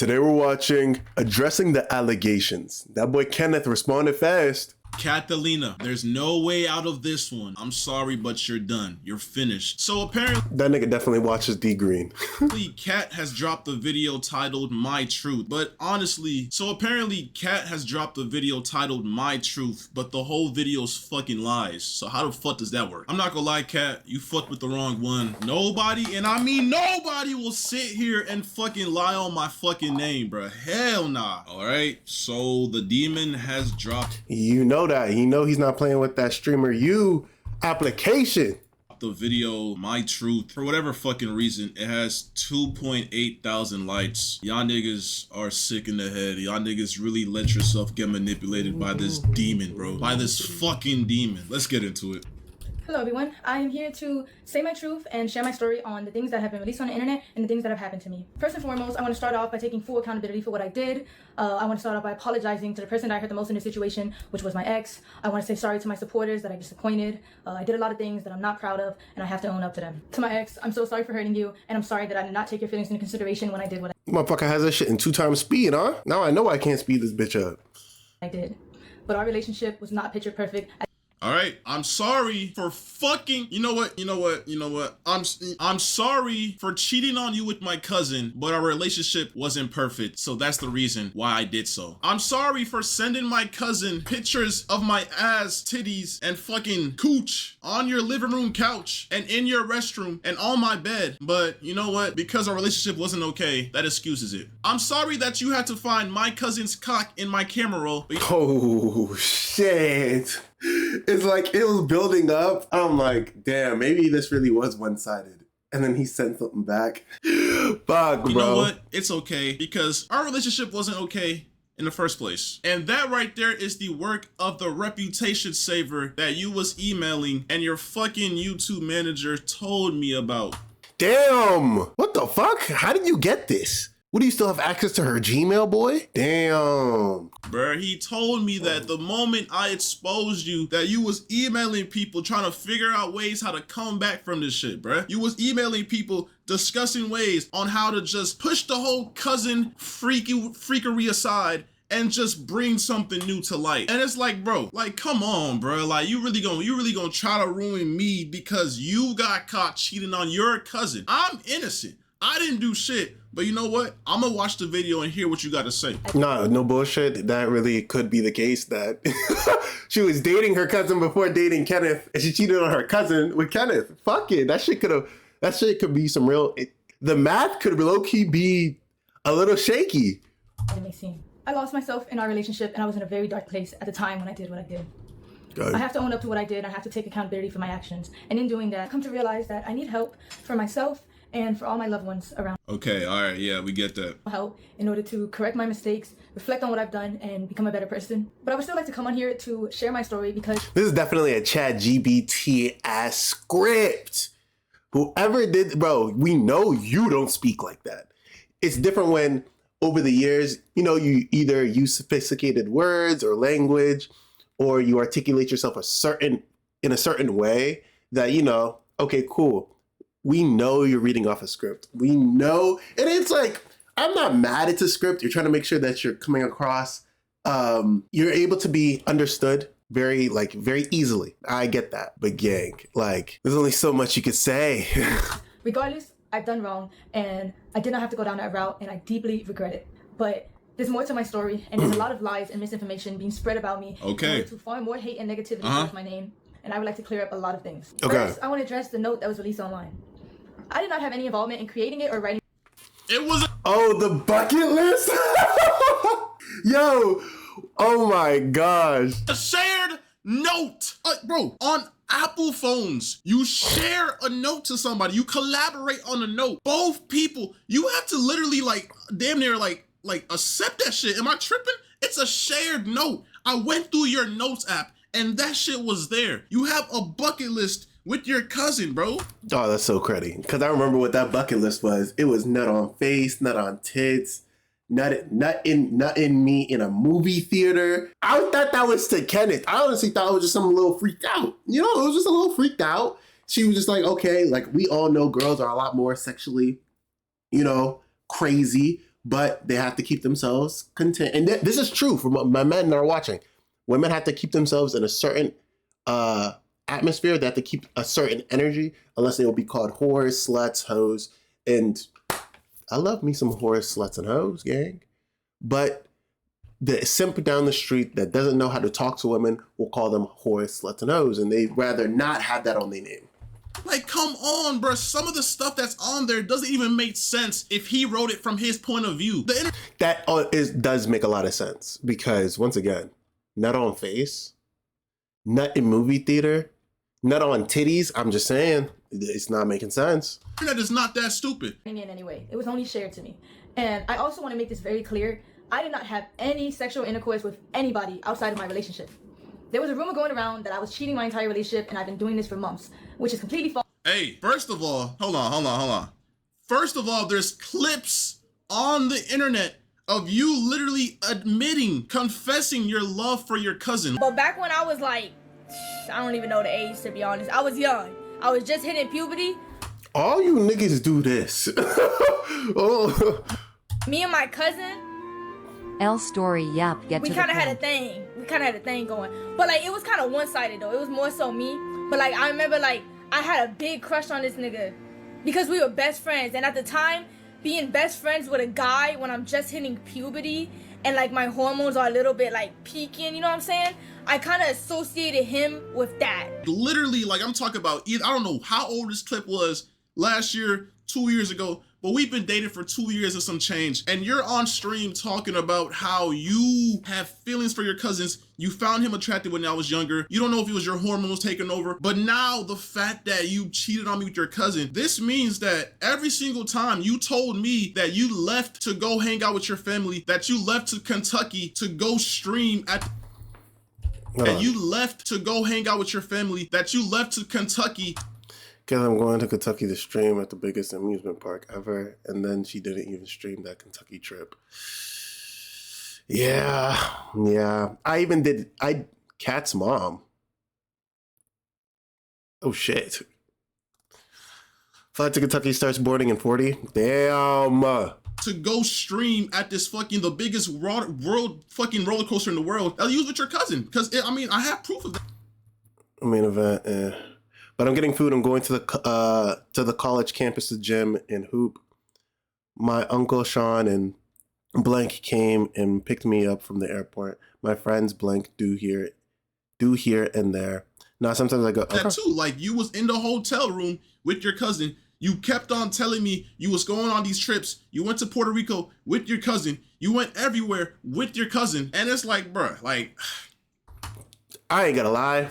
Today we're watching Addressing the Allegations. That boy Kenneth responded fast. Catalina, there's no way out of this one. I'm sorry, but you're done. You're finished. So apparently, That nigga definitely watches D Green. Kat has dropped a video titled My Truth. But honestly, Kat has dropped a video titled My Truth, but the whole video's fucking lies. So how the fuck does that work? I'm not gonna lie, Kat, you fucked with the wrong one. Nobody, and I mean nobody, will sit here and fucking lie on my fucking name, bruh. Hell nah. Alright, so the demon has dropped. You know that. You know he's not playing with that Streamer U application. The video My Truth, for whatever fucking reason, it has 2.8 thousand likes. Y'all niggas are sick in the head. Y'all niggas really let yourself get manipulated by this demon, bro. By this fucking demon. Let's get into it. Hello everyone, I am here to say my truth and share my story on the things that have been released on the internet and the things that have happened to me. First and foremost, I want to start off by taking full accountability for what I did. I want to start off by apologizing to the person that I hurt the most in this situation, which was my ex. I want to say sorry to my supporters that I disappointed. I did a lot of things that I'm not proud of, and I have to own up to them. To my ex, I'm so sorry for hurting you, and I'm sorry that I did not take your feelings into consideration when I did what Motherfucker has that shit in 2 times speed, huh? Now I know I can't speed this bitch up. I did. But our relationship was not picture perfect. All right, I'm sorry for fucking, you know what? I'm sorry for cheating on you with my cousin, but our relationship wasn't perfect, so that's the reason why I did so. I'm sorry for sending my cousin pictures of my ass, titties, and fucking cooch on your living room couch and in your restroom and on my bed, but you know what? Because our relationship wasn't okay, that excuses it. I'm sorry that you had to find my cousin's cock in my camera roll. Oh, shit. It's like it was building up. I'm like, damn, maybe this really was one-sided. And then he sent something back. Fuck, bro. You know what? It's okay because our relationship wasn't okay in the first place. And that right there is the work of the reputation saver that you was emailing and your fucking YouTube manager told me about. Damn. What the fuck? How did you get this? What, do you still have access to her Gmail, boy? Damn. Bruh, he told me that the moment I exposed you, that you was emailing people trying to figure out ways how to come back from this shit, bruh. You was emailing people discussing ways on how to just push the whole cousin freakery aside and just bring something new to light. And it's like, bro, like, come on, bro. Like, you really gonna try to ruin me because you got caught cheating on your cousin. I'm innocent. I didn't do shit. But you know what? I'm gonna watch the video and hear what you gotta say. Nah, no bullshit. That really could be the case that she was dating her cousin before dating Kenneth, and she cheated on her cousin with Kenneth. Fuck it. That shit could be some real, the math could low-key be a little shaky. I lost myself in our relationship, and I was in a very dark place at the time when I did what I did. Good. I have to own up to what I did. I have to take accountability for my actions. And in doing that, I've come to realize that I need help for myself and for all my loved ones around. Okay, all right, yeah, we get that. Help in order to correct my mistakes, reflect on what I've done, and become a better person. But I would still like to come on here to share my story because this is definitely a ChatGPT ass script. Whoever did, bro, we know you don't speak like that. It's different when over the years, you know, you either use sophisticated words or language, or you articulate yourself in a certain way that, you know, okay, cool. We know you're reading off a script. We know, and it's like, I'm not mad at the script. You're trying to make sure that you're coming across, you're able to be understood very easily. I get that, but gang, like, there's only so much you could say. Regardless, I've done wrong, and I did not have to go down that route, and I deeply regret it. But there's more to my story, and there's a lot of lies and misinformation being spread about me. Okay. To farm more hate and negativity towards my name, and I would like to clear up a lot of things. Okay. First, I want to address the note that was released online. I did not have any involvement in creating it or writing. It was. Oh, the bucket list? Yo, oh my gosh. A shared note. Bro, on Apple phones, you share a note to somebody. You collaborate on a note. Both people, you have to literally like damn near like accept that shit. Am I tripping? It's a shared note. I went through your notes app and that shit was there. You have a bucket list with your cousin, bro. Oh, that's so cruddy. Because I remember what that bucket list was. It was nut on face, nut on tits, nut in me in a movie theater. I thought that was to Kenneth. I honestly thought it was just some little freaked out. You know, it was just a little freaked out. She was just like, okay, like we all know girls are a lot more sexually, you know, crazy but they have to keep themselves content. And this is true for my men that are watching. Women have to keep themselves in a certain atmosphere. They have to keep a certain energy, unless they will be called whores, sluts, hoes. And I love me some whores, sluts, and hoes, gang. But the simp down the street that doesn't know how to talk to women will call them whores, sluts, and hoes, and they'd rather not have that on their name. Like, come on, bro. Some of the stuff that's on there doesn't even make sense if he wrote it from his point of view. That does make a lot of sense, because once again, nut on face, nut in movie theater, nut on titties. I'm just saying, it's not making sense. The internet is not that stupid. In anyway, it was only shared to me. And I also want to make this very clear. I did not have any sexual intercourse with anybody outside of my relationship. There was a rumor going around that I was cheating my entire relationship, and I've been doing this for months, which is completely false. Hey, first of all, hold on. First of all, there's clips on the internet of you literally admitting, confessing your love for your cousin. But back when I was like, I don't even know the age, to be honest. I was young. I was just hitting puberty. All you niggas do this. Oh. Me and my cousin, L story, yep, get we to the kind of had a point. thing. We kind of had a thing going. But like, it was kind of one-sided though. It was more so me. But like, I remember like, I had a big crush on this nigga because we were best friends. And at the time, being best friends with a guy when I'm just hitting puberty and like my hormones are a little bit like peaking, you know what I'm saying? I kind of associated him with that. Literally, like, I'm talking about, I don't know how old this clip was, last year, 2 years ago, but we've been dating for 2 years and some change, and you're on stream talking about how you have feelings for your cousins. You found him attractive when I was younger. You don't know if it was your hormones taking over, but now the fact that you cheated on me with your cousin, this means that every single time you told me that you left to go hang out with your family, that you left to Kentucky to go stream at... that you left to go hang out with your family, that you left to Kentucky... Because I'm going to Kentucky to stream at the biggest amusement park ever. And then she didn't even stream that Kentucky trip. Yeah. Kat's mom. Oh, shit. Flight to Kentucky starts boarding in 40. Damn. To go stream at this fucking, the biggest world fucking roller coaster in the world. You was with your cousin. Because, I mean, I have proof of that. Main event, But I'm getting food. I'm going to the college campus, the gym, and hoop. My uncle Sean and Blank came and picked me up from the airport. My friends Blank do here and there. Now sometimes I go. That too, like you was in the hotel room with your cousin. You kept on telling me you was going on these trips. You went to Puerto Rico with your cousin. You went everywhere with your cousin, and it's like, bruh, like, I ain't gonna lie.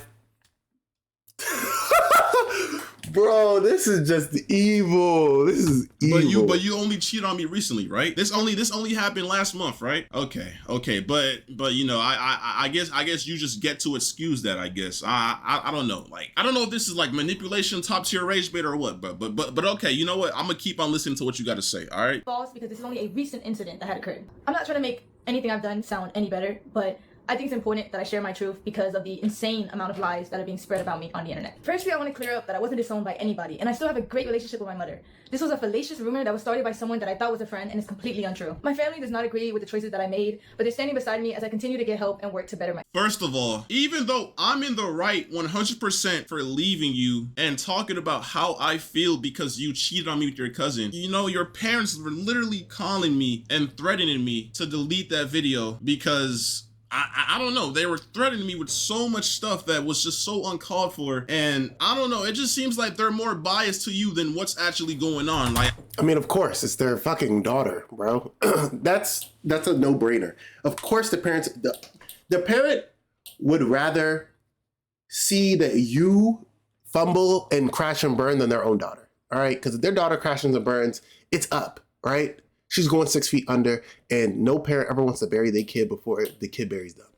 Bro, this is just evil. This is evil. But you only cheated on me recently, right? This only happened last month, right? Okay. But you know, I guess you just get to excuse that. I guess I don't know. Like, I don't know if this is like manipulation, top tier rage bait or what. But okay. You know what? I'm gonna keep on listening to what you got to say. All right. False, because this is only a recent incident that had occurred. I'm not trying to make anything I've done sound any better, but I think it's important that I share my truth because of the insane amount of lies that are being spread about me on the internet. Firstly, I want to clear up that I wasn't disowned by anybody, and I still have a great relationship with my mother. This was a fallacious rumor that was started by someone that I thought was a friend, and it's completely untrue. My family does not agree with the choices that I made, but they're standing beside me as I continue to get help and work to better myself. First of all, even though I'm in the right 100% for leaving you and talking about how I feel because you cheated on me with your cousin, you know, your parents were literally calling me and threatening me to delete that video because I don't know. They were threatening me with so much stuff that was just so uncalled for. And I don't know. It just seems like they're more biased to you than what's actually going on. Like, I mean, of course, it's their fucking daughter, bro. That's a no-brainer. Of course, the parent would rather see that you fumble and crash and burn than their own daughter. All right? Because if their daughter crashes and burns, it's up, right? She's going 6 feet under, and no parent ever wants to bury their kid before the kid buries them.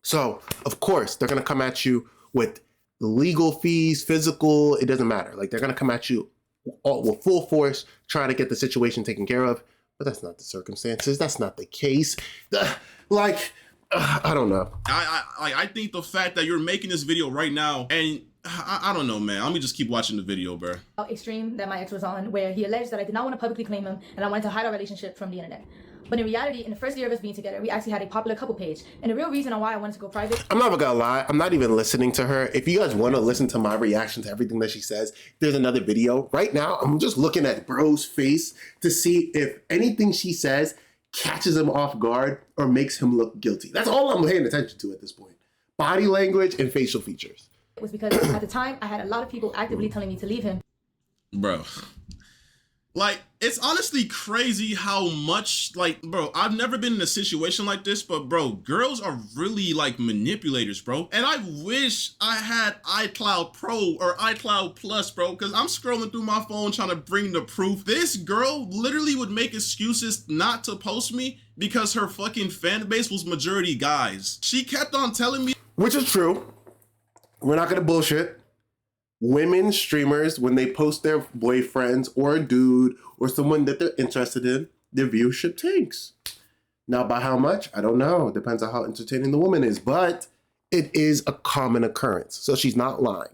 So, of course, they're going to come at you with legal fees, physical, it doesn't matter. Like, they're going to come at you with full force, trying to get the situation taken care of. But that's not the circumstances. That's not the case. I don't know. I think the fact that you're making this video right now and I don't know, man. Let me just keep watching the video, bro. A stream that my ex was on where he alleged that I did not want to publicly claim him and I wanted to hide our relationship from the internet. But in reality, in the first year of us being together, we actually had a popular couple page. And the real reason on why I wanted to go private... I'm not gonna lie, I'm not even listening to her. If you guys want to listen to my reaction to everything that she says, there's another video. Right now, I'm just looking at bro's face to see if anything she says catches him off guard or makes him look guilty. That's all I'm paying attention to at this point. Body language and facial features. It was because at the time, I had a lot of people actively telling me to leave him. Bro. Like, it's honestly crazy how much, like, bro, I've never been in a situation like this, but bro, girls are really like manipulators, bro. And I wish I had iCloud Pro or iCloud Plus, bro, because I'm scrolling through my phone trying to bring the proof. This girl literally would make excuses not to post me because her fucking fan base was majority guys. She kept on telling me. Which is true. We're not gonna bullshit. Women streamers, when they post their boyfriends or a dude or someone that they're interested in, their viewership tanks. Now, by how much? I don't know. It depends on how entertaining the woman is, but it is a common occurrence. So she's not lying.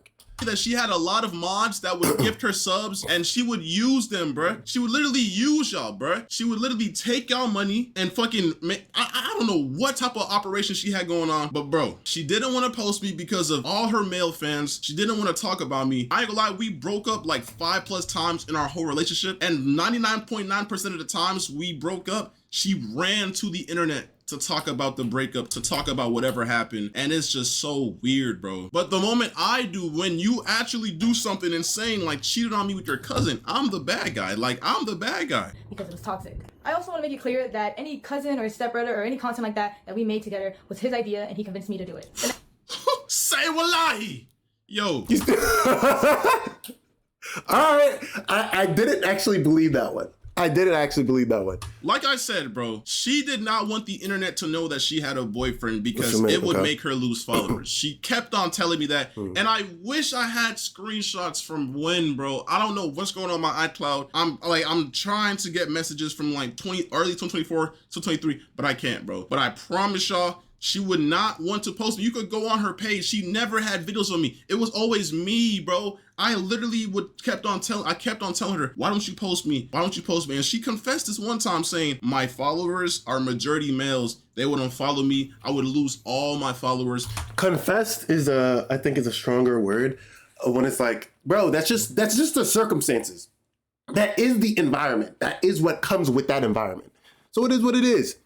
That she had a lot of mods that would gift her subs and she would use them, bruh. She would literally use y'all, bruh. She would literally take y'all money and fucking I don't know what type of operation she had going on, but bro, she didn't want to post me because of all her male fans. She didn't want to talk about me. I ain't gonna lie, we broke up like 5+ times in our whole relationship, and 99.9% of the times we broke up, she ran to the internet to talk about the breakup, to talk about whatever happened. And it's just so weird, bro. But the moment I do, when you actually do something insane, like cheated on me with your cousin, I'm the bad guy. Like, I'm the bad guy. Because it was toxic. I also want to make it clear that any cousin or stepbrother or any content like that we made together was his idea and he convinced me to do it. Say wallahi. Yo. All right. I didn't actually believe that one. Like I said, bro, she did not want the internet to know that she had a boyfriend because it would make her lose followers. She kept on telling me that. And I wish I had screenshots from when, bro. I don't know what's going on my iCloud. I'm trying to get messages from like early 2024 to 23, but I can't, bro. But I promise y'all, she would not want to post me. You could go on her page. She never had videos of me. It was always me, bro. I literally kept on telling her, why don't you post me? Why don't you post me? And she confessed this one time saying, my followers are majority males. They wouldn't follow me. I would lose all my followers. Confessed is I think is a stronger word when it's like, bro, that's just the circumstances. That is the environment. That is what comes with that environment. So it is what it is.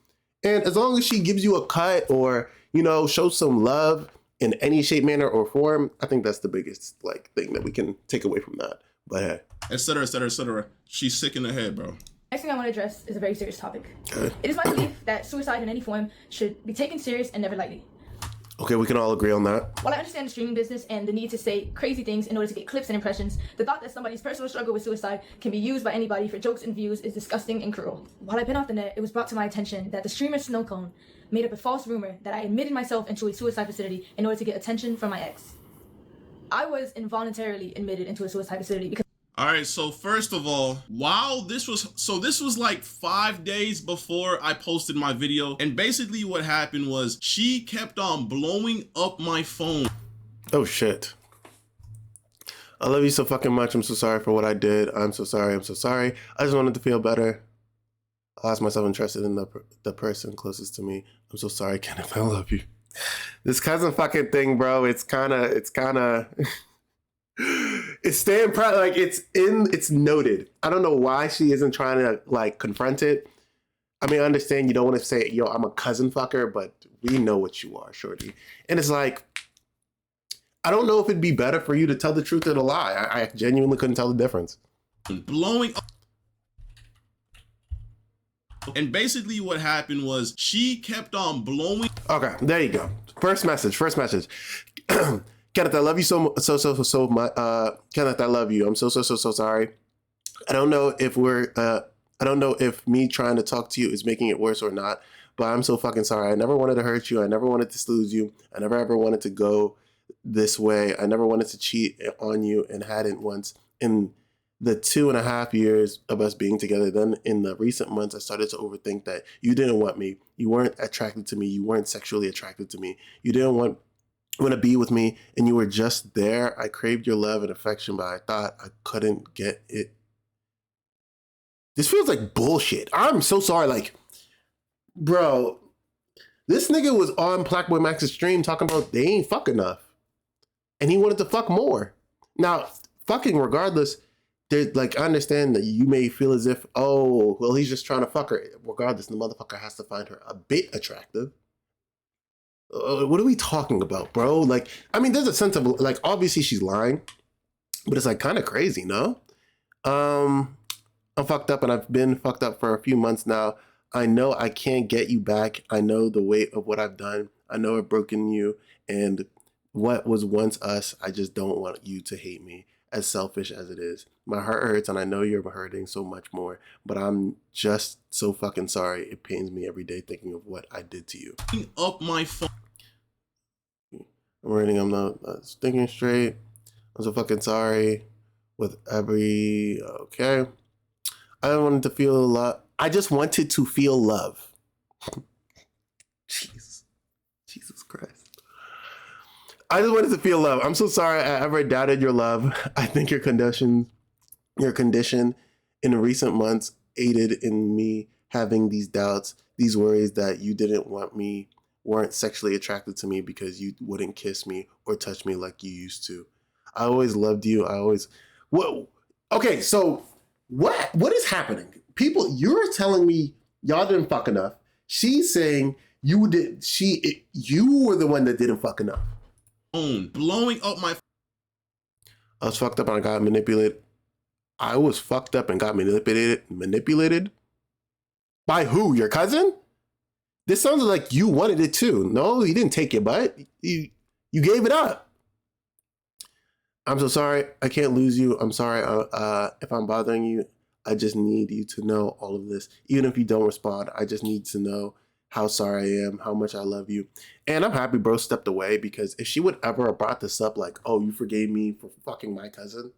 And as long as she gives you a cut or, you know, shows some love in any shape, manner, or form, I think that's the biggest thing that we can take away from that. But hey. Et cetera, et cetera, et cetera. She's sick in the head, bro. Next thing I want to address is a very serious topic. It is my belief that suicide in any form should be taken serious and never lightly. Okay, we can all agree on that. While I understand the streaming business and the need to say crazy things in order to get clicks and impressions, the thought that somebody's personal struggle with suicide can be used by anybody for jokes and views is disgusting and cruel. While I've been off the net, it was brought to my attention that the streamer Snowcone made up a false rumor that I admitted myself into a suicide facility in order to get attention from my ex. I was involuntarily admitted into a suicide facility because... All right, so first of all, this was like 5 days before I posted my video, and basically what happened was she kept on blowing up my phone. Oh shit. I love you so fucking much. I'm so sorry for what I did. I'm so sorry. I just wanted to feel better. I lost myself interested in the person closest to me. I'm so sorry, Kenneth. I love you. This cousin fucking thing, bro. It's kind of it's staying proud. Like it's noted. I don't know why she isn't trying to confront it. I mean, I understand you don't want to say, yo, I'm a cousin fucker, but we know what you are, shorty. And it's like, I don't know if it'd be better for you to tell the truth or the lie. I genuinely couldn't tell the difference. Blowing up. And basically what happened was she kept on blowing. Okay, there you go. First message. Kenneth, I love you so much. Kenneth, I love you. I'm so sorry. I don't know if me trying to talk to you is making it worse or not, but I'm so fucking sorry. I never wanted to hurt you. I never wanted to lose you. I never ever wanted to go this way. I never wanted to cheat on you and hadn't once in the 2.5 years of us being together. Then in the recent months, I started to overthink that you didn't want me. You weren't attracted to me. You weren't sexually attracted to me. You didn't want want to be with me, and you were just there. I craved your love and affection, but I thought I couldn't get it. This feels like bullshit. I'm so sorry. Like, bro, this nigga was on Blackboy Max's stream talking about they ain't fuck enough. And he wanted to fuck more. Now, fucking regardless, there's like, I understand that you may feel as if, oh, well, he's just trying to fuck her. Regardless, the motherfucker has to find her a bit attractive. What are we talking about, bro? Like, I mean, there's a sense of, like, obviously she's lying, but it's like kind of crazy, no? I'm fucked up and I've been fucked up for a few months now. I know I can't get you back. I know the weight of what I've done. I know I've broken you, and what was once us, I just don't want you to hate me, as selfish as it is. My heart hurts and I know you're hurting so much more, but I'm just so fucking sorry. It pains me every day thinking of what I did to you. Up my phone. I'm writing, I'm not thinking straight. I'm so fucking sorry with every, okay. I wanted to feel love. I just wanted to feel love. Jesus Christ. I just wanted to feel love. I'm so sorry I ever doubted your love. I think your condition in recent months aided in me having these doubts, these worries that you didn't want me, weren't sexually attracted to me because you wouldn't kiss me or touch me like you used to. I always loved you. What? Okay, so what is happening? People, you're telling me y'all didn't fuck enough. She's saying you were the one that didn't fuck enough. Blowing up my... I was fucked up and I got manipulated. I was fucked up and got manipulated? By who? Your cousin? This sounds like you wanted it too. No, he didn't take your butt. You gave it up. I'm so sorry. I can't lose you. I'm sorry if I'm bothering you. I just need you to know all of this. Even if you don't respond, I just need to know how sorry I am, how much I love you. And I'm happy bro stepped away, because if she would ever have brought this up, like, oh, you forgave me for fucking my cousin,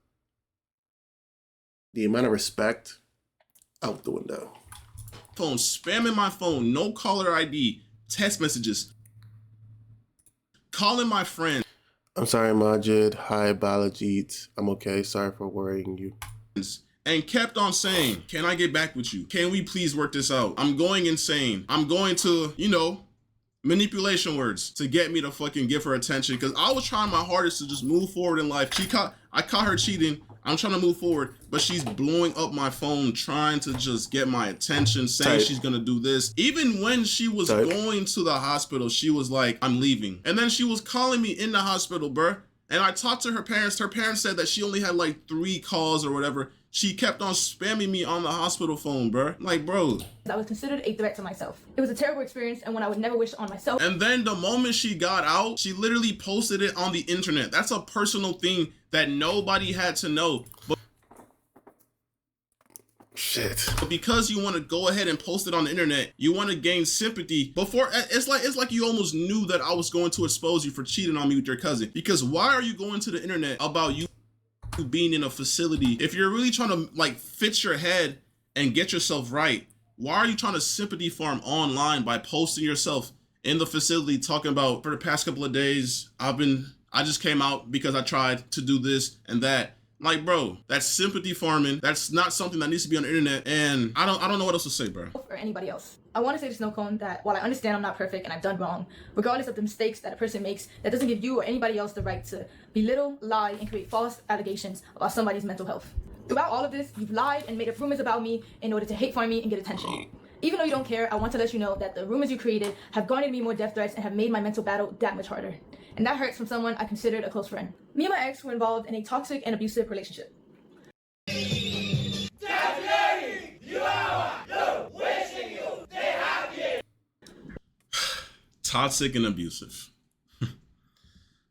the amount of respect out the window. Phone, spamming my phone, no caller ID, text messages, calling my friends. I'm sorry, Majid. Hi, Balajit. I'm okay. Sorry for worrying you. And kept on saying, can I get back with you? Can we please work this out? I'm going insane. I'm going to, manipulation words to get me to fucking give her attention, because I was trying my hardest to just move forward in life. I caught her cheating. I'm trying to move forward, but she's blowing up my phone, trying to just get my attention, saying she's gonna do this. Even when she was going to the hospital, she was like, I'm leaving. And then she was calling me in the hospital, bruh. And I talked to her parents. Her parents said that she only had like 3 calls or whatever. She kept on spamming me on the hospital phone, bro. Like, bro. I was considered a threat to myself. It was a terrible experience and one I would never wish on myself. And then the moment she got out, she literally posted it on the internet. That's a personal thing that nobody had to know. But shit. But because you want to go ahead and post it on the internet, you want to gain sympathy. Before, it's like you almost knew that I was going to expose you for cheating on me with your cousin. Because why are you going to the internet about you being in a facility? If you're really trying to like fix your head and get yourself right, why are you trying to sympathy farm online by posting yourself in the facility talking about, for the past couple of days, I just came out because I tried to do this and that? Like, bro, that's sympathy farming. That's not something that needs to be on the internet. And I don't know what else to say, bro. Or anybody else. I want to say to Snow Cone that while I understand I'm not perfect and I've done wrong, regardless of the mistakes that a person makes, that doesn't give you or anybody else the right to belittle, lie, and create false allegations about somebody's mental health. Throughout all of this, you've lied and made up rumors about me in order to hate farm me and get attention. Even though you don't care, I want to let you know that the rumors you created have garnered me more death threats and have made my mental battle that much harder. And that hurts from someone I considered a close friend. Me and my ex were involved in a toxic and abusive relationship. Toxic and abusive.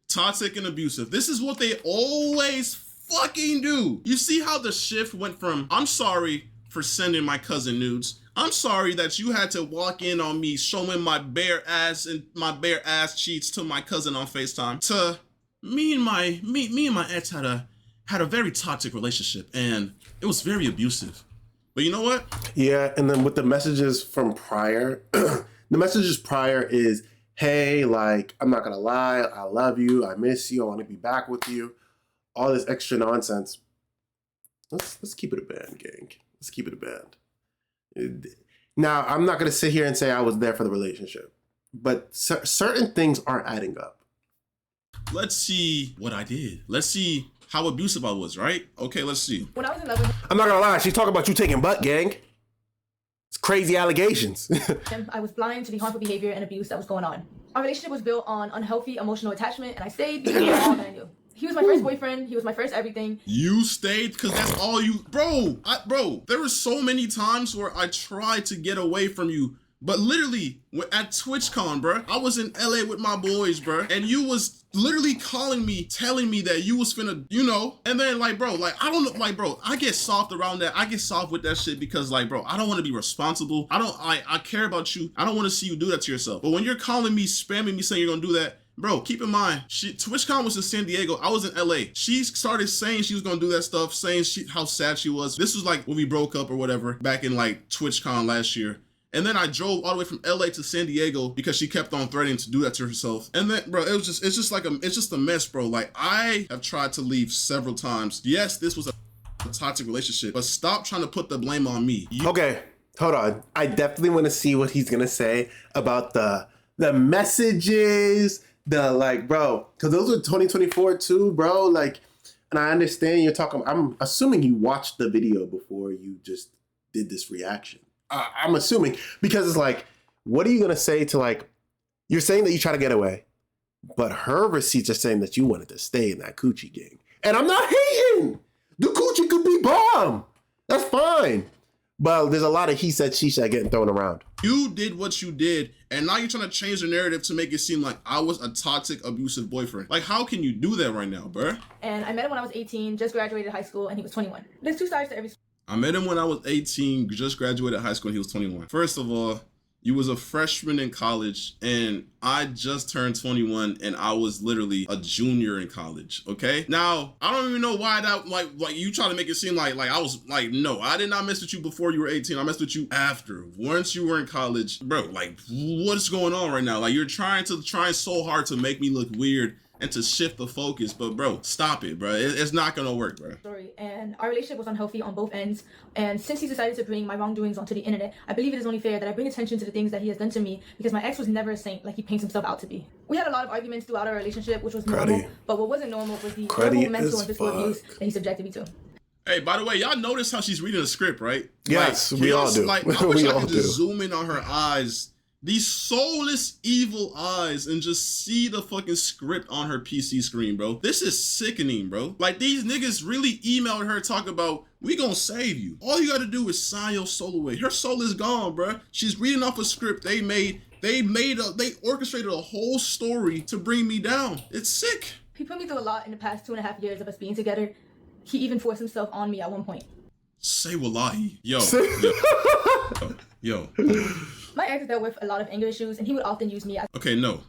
Toxic and abusive. This is what they always fucking do. You see how the shift went from, I'm sorry for sending my cousin nudes, I'm sorry that you had to walk in on me showing my bare ass and my bare ass cheeks to my cousin on FaceTime, to me and my ex had a very toxic relationship and it was very abusive. But you know what? Yeah, and then with the messages from prior, the messages prior is, hey, like, I'm not gonna lie, I love you, I miss you, I want to be back with you, all this extra nonsense. Let's keep it a band, gang. Let's keep it a band. Now, I'm not gonna sit here and say I was there for the relationship, but certain things aren't adding up. Let's see what I did. Let's see how abusive I was, right? Okay, let's see. When I was in love with I'm not gonna lie, she's talking about you taking butt, gang. It's crazy allegations. him, I was blind to the harmful behavior and abuse that was going on. Our relationship was built on unhealthy emotional attachment, and I stayed because that's all that I knew. He was my first boyfriend. He was my first everything. You stayed because that's all you, bro. There were so many times where I tried to get away from you, but literally at TwitchCon, bro, I was in LA with my boys, bro, and you was literally calling me, telling me that you was finna, you know, and then like, bro, like I don't know, like, bro, I get soft around that. I get soft with that shit because, like, bro, I don't want to be responsible. I care about you. I don't want to see you do that to yourself. But when you're calling me, spamming me, saying you're gonna do that. Bro, keep in mind, TwitchCon was in San Diego. I was in LA. She started saying she was gonna do that stuff, saying how sad she was. This was like when we broke up or whatever, back in like TwitchCon last year. And then I drove all the way from LA to San Diego because she kept on threatening to do that to herself. And then, bro, it's just a mess, bro. Like, I have tried to leave several times. Yes, this was a toxic relationship, but stop trying to put the blame on me. Okay, hold on. I definitely want to see what he's gonna say about the messages, the like, bro, because those were 2024 too, bro. Like, and I understand you're talking. I'm assuming you watched the video before you just did this reaction. I'm assuming, because it's like, what are you gonna say to, like, you're saying that you try to get away, but her receipts are saying that you wanted to stay in that coochie gang. And I'm not hating. The coochie could be bomb. That's fine. But there's a lot of he said, she said getting thrown around. You did what you did, and now you're trying to change the narrative to make it seem like I was a toxic, abusive boyfriend. Like, how can you do that right now, bruh? And I met him when I was 18, just graduated high school, and he was 21. There's two sides to every story. I met him when I was 18, just graduated high school, and he was 21. First of all, you was a freshman in college, and I just turned 21, and I was literally a junior in college, okay? Now, I don't even know why that, like you try to make it seem like I was, like, no, I did not mess with you before you were 18. I messed with you after. Once you were in college, bro, like, what's going on right now? Like, you're trying so hard to make me look weird and to shift the focus, but bro, stop it, bro. It's not gonna work, bro. And our relationship was unhealthy on both ends. And since he decided to bring my wrongdoings onto the internet, I believe it is only fair that I bring attention to the things that he has done to me, because my ex was never a saint like he paints himself out to be. We had a lot of arguments throughout our relationship, which was normal, but what wasn't normal was the horrible mental and physical abuse that he subjected me to. Hey, by the way, y'all notice how she's reading a script, right? Yes, like, we all do. Like, I wish I could just zoom in on her eyes. These soulless, evil eyes, and just see the fucking script on her PC screen, bro. This is sickening, bro. Like, these niggas really emailed her talking about, we gonna save you. All you gotta do is sign your soul away. Her soul is gone, bro. She's reading off a script they orchestrated a whole story to bring me down. It's sick. He put me through a lot in the past 2.5 years of us being together. He even forced himself on me at one point. Say wallahi. Yo. My ex dealt with a lot of anger issues, and he would often use me as... Okay, no.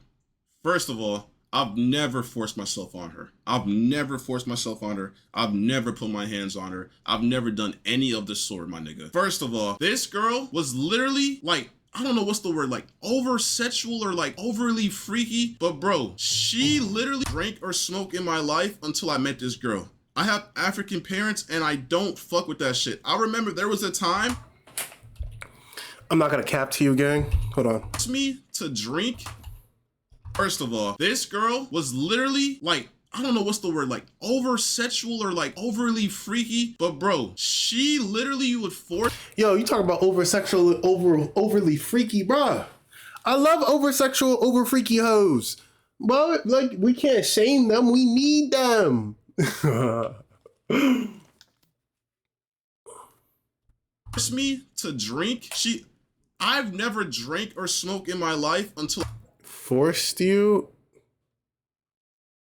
First of all, I've never forced myself on her. I've never put my hands on her. I've never done any of the sort, my nigga. First of all, this girl was literally, like, I don't know what's the word, like, over sexual or, like, overly freaky. But, bro, she literally drank or smoked in my life until I met this girl. I have African parents, and I don't fuck with that shit. I remember there was a time... I'm not gonna cap to you, gang. Hold on. It's me to drink. First of all, this girl was literally, like, I don't know what's the word, like, over sexual or, like, overly freaky. But, bro, she literally would force... Yo, you talking about over sexual, overly freaky, bruh. I love over sexual, over freaky hoes. But, like, we can't shame them. We need them. Forced me to drink. I've never drank or smoked in my life until... Forced you?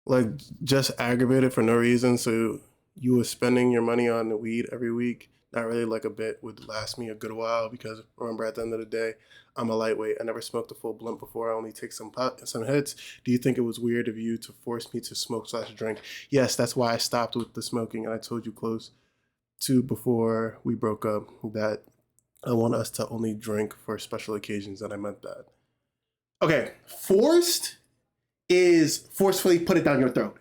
Like, just aggravated for no reason, so you were spending your money on the weed every week? Not really, like, a bit would last me a good while, because remember, at the end of the day, I'm a lightweight. I never smoked a full blunt before. I only take some hits. Do you think it was weird of you to force me to smoke/drink? Yes, that's why I stopped with the smoking, and I told you close to before we broke up that I want us to only drink for special occasions, and I meant that. Okay, forced is forcefully put it down your throat.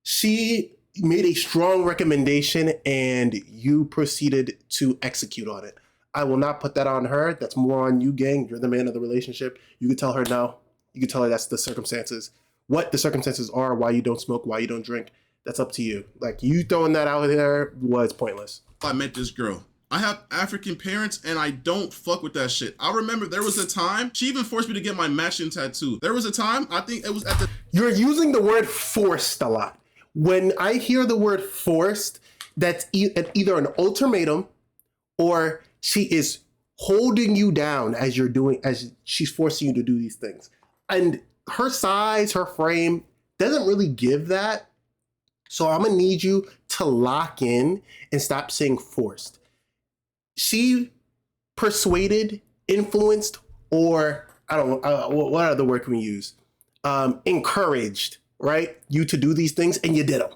She made a strong recommendation and you proceeded to execute on it. I will not put that on her. That's more on you, gang. You're the man of the relationship. You can tell her no. You can tell her that's the circumstances. What the circumstances are, why you don't smoke, why you don't drink, that's up to you. Like, you throwing that out there was pointless. I met this girl. I have African parents and I don't fuck with that shit. I remember there was a time, she even forced me to get my matching tattoo. There was a time, I think it was at the... You're using the word forced a lot. When I hear the word forced, that's either an ultimatum or she is holding you down as she's forcing you to do these things. And her size, her frame doesn't really give that. So I'm gonna need you to lock in and stop saying forced. She persuaded, influenced, or I don't know, what other word can we use? Encouraged, right? You to do these things, and you did them.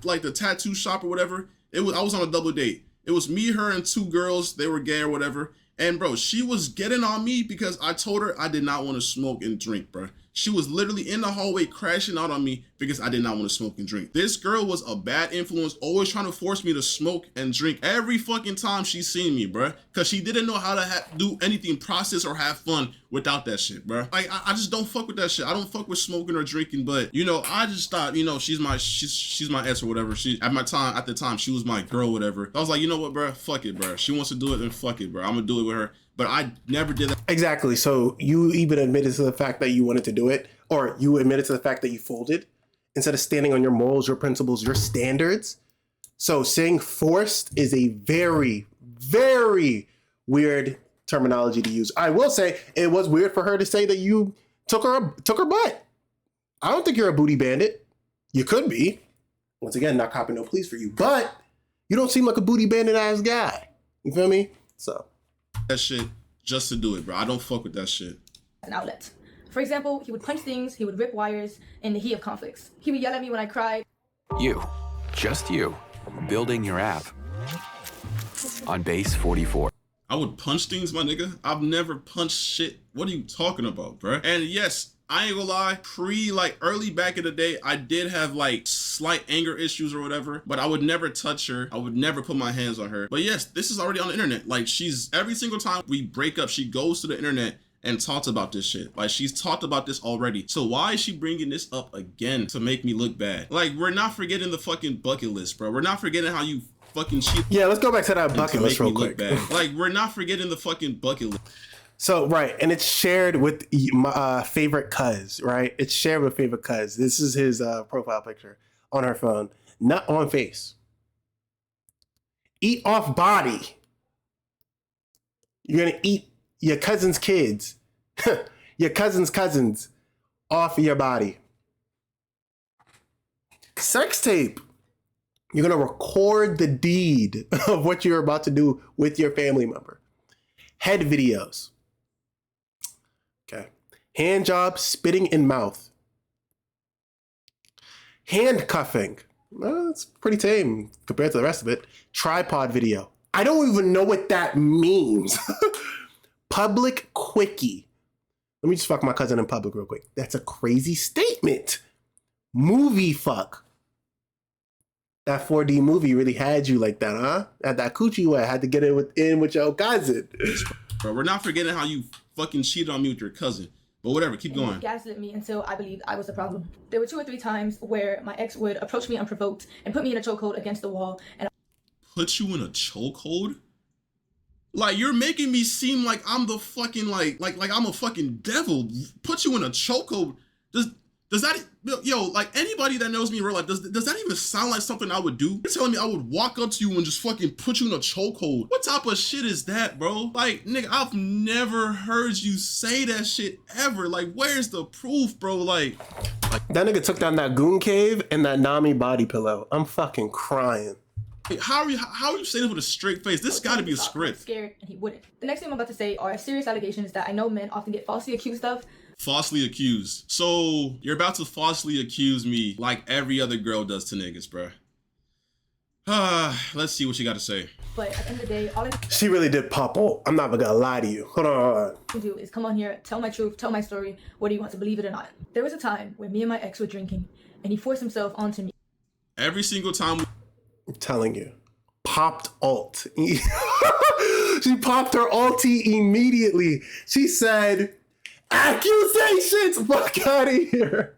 Like the tattoo shop or whatever, I was on a double date. It was me, her, and two girls. They were gay or whatever. And bro, she was getting on me because I told her I did not want to smoke and drink, bro. She was literally in the hallway crashing out on me because I did not want to smoke and drink. This girl was a bad influence, always trying to force me to smoke and drink every fucking time she seen me, bro. Because she didn't know how to do anything, process or have fun without that shit, bro. Like, I just don't fuck with that shit. I don't fuck with smoking or drinking, but, you know, I just thought, you know, she's my ex or whatever. At the time, she was my girl, whatever. I was like, you know what, bro? Fuck it, bro. She wants to do it, then fuck it, bro. I'm gonna do it with her. But I never did that. Exactly. So you even admitted to the fact that you wanted to do it, or you admitted to the fact that you folded instead of standing on your morals, your principles, your standards. So saying forced is a very, very weird terminology to use. I will say it was weird for her to say that you took her butt. I don't think you're a booty bandit. You could be. Once again, not copping no pleas for you, but you don't seem like a booty bandit ass guy. You feel me? So. That shit just to do it, bro. I don't fuck with that shit. An outlet. For example, he would punch things, he would rip wires in the heat of conflicts. He would yell at me when I cried. You, just you, building your app on base 44. I would punch things, my nigga. I've never punched shit. What are you talking about, bro? And yes, I ain't gonna lie, early back in the day, I did have like slight anger issues or whatever, but I would never touch her. I would never put my hands on her. But yes, this is already on the internet. Like, every single time we break up, she goes to the internet and talks about this shit. Like, she's talked about this already. So why is she bringing this up again to make me look bad? Like, we're not forgetting the fucking bucket list, bro. We're not forgetting how you fucking cheat. Yeah, let's go back to that bucket list real quick. Like, we're not forgetting the fucking bucket list. So, right, and it's shared with my favorite cuz, right? It's shared with favorite cuz. This is his profile picture on her phone, not on face. Eat off body. You're gonna eat your cousin's kids, your cousin's cousins off your body. Sex tape. You're gonna record the deed of what you're about to do with your family member. Head videos. Okay. Hand job, spitting in mouth. Handcuffing. Well, that's pretty tame compared to the rest of it. Tripod video. I don't even know what that means. Public quickie. Let me just fuck my cousin in public real quick. That's a crazy statement. Movie fuck. That 4D movie really had you like that, huh? At that coochie way, had to get in with your cousin. Bro, we're not forgetting how you fucking cheated on me with your cousin. But whatever, keep going. He gaslit me until I believed I was the problem. There were 2 or 3 times where my ex would approach me unprovoked and put me in a chokehold against the wall. And put you in a chokehold? Like, you're making me seem like I'm the fucking like I'm a fucking devil. Put you in a chokehold. Does that, yo, like, anybody that knows me in real life, does that even sound like something I would do? You're telling me I would walk up to you and just fucking put you in a chokehold? What type of shit is that, bro? Like, nigga, I've never heard you say that shit ever. Like, where's the proof, bro? Like that nigga took down that goon cave and that Nami body pillow. I'm fucking crying. How are you saying this with a straight face? This got to be a script. Scared, and he wouldn't. The next thing I'm about to say are serious allegations that I know men often get falsely accused of. Falsely accused. So you're about to falsely accuse me like every other girl does to niggas, bro. Let's see what you got to say. But at the end of the day, all I She really did pop ult. I'm not even gonna lie to you. Hold on. can do is come on here, tell my truth, tell my story, whether you want to believe it or not. There was a time when me and my ex were drinking, and he forced himself onto me. Every single time I'm telling you. Popped ult. She popped her ulti immediately. She said, accusations! Fuck out of here.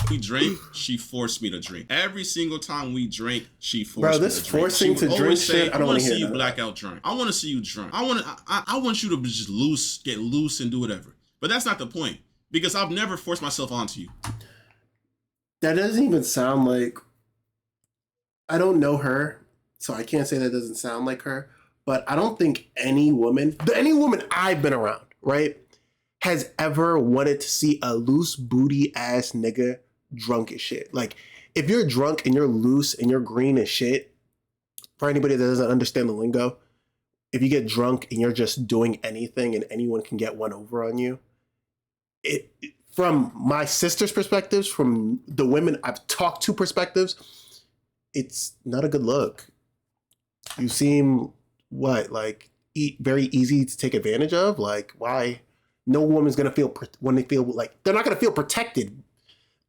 we drank, she forced me to drink. Every single time we drank, she forced Bro, me this to drink. forcing She to would drink always say, shit, I don't want wanna to see hear you that. blackout drunk. I want to see you drunk. I want you to just get loose and do whatever. But that's not the point, because I've never forced myself onto you. That doesn't even sound like... I don't know her, so I can't say that doesn't sound like her. But I don't think any woman I've been around, right, has ever wanted to see a loose booty ass nigga drunk as shit. Like, if you're drunk and you're loose and you're green as shit, for anybody that doesn't understand the lingo, if you get drunk and you're just doing anything and anyone can get one over on you, from my sister's perspectives, from the women I've talked to perspectives, it's not a good look. You seem very easy to take advantage of. Like, why? No woman's gonna feel when they feel like they're not gonna feel protected.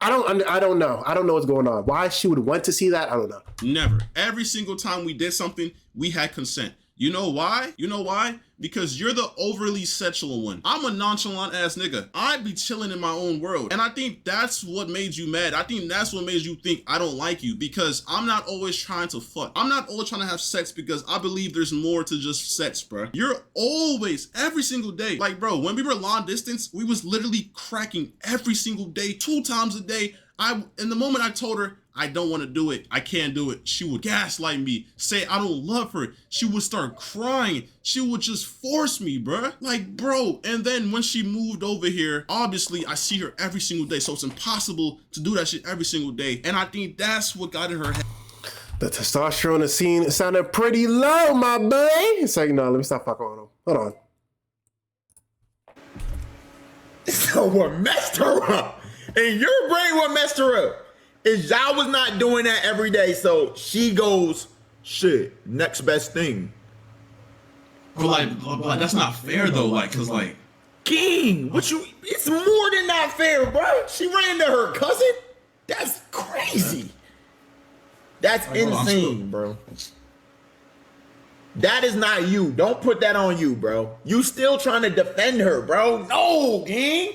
I don't know. I don't know what's going on. Why she would want to see that, I don't know. Never. Every single time we did something, we had consent. You know why? You know why? Because you're the overly sexual one. I'm a nonchalant ass nigga. I'd be chilling in my own world. And I think that's what made you mad. I think that's what made you think I don't like you, because I'm not always trying to fuck. I'm not always trying to have sex, because I believe there's more to just sex, bro. You're always, every single day. Like, bro, when we were long distance, we was literally cracking every single day, 2 times a day. In the moment I told her, I don't want to do it, I can't do it, she would gaslight me, say I don't love her. She would start crying. She would just force me, bruh. Like, bro. And then when she moved over here, obviously I see her every single day, so it's impossible to do that shit every single day. And I think that's what got in her head. The testosterone is seen sounded pretty low, my boy. It's like, no, let me stop fucking on him. Hold on. So what messed her up? In your brain, what messed her up is y'all was not doing that every day. So she goes, shit, next best thing. But that's not fair though. Like, cause like, King, it's more than not fair, bro. She ran to her cousin. That's crazy. That's insane, bro. That is not you. Don't put that on you, bro. You still trying to defend her, bro. No, King.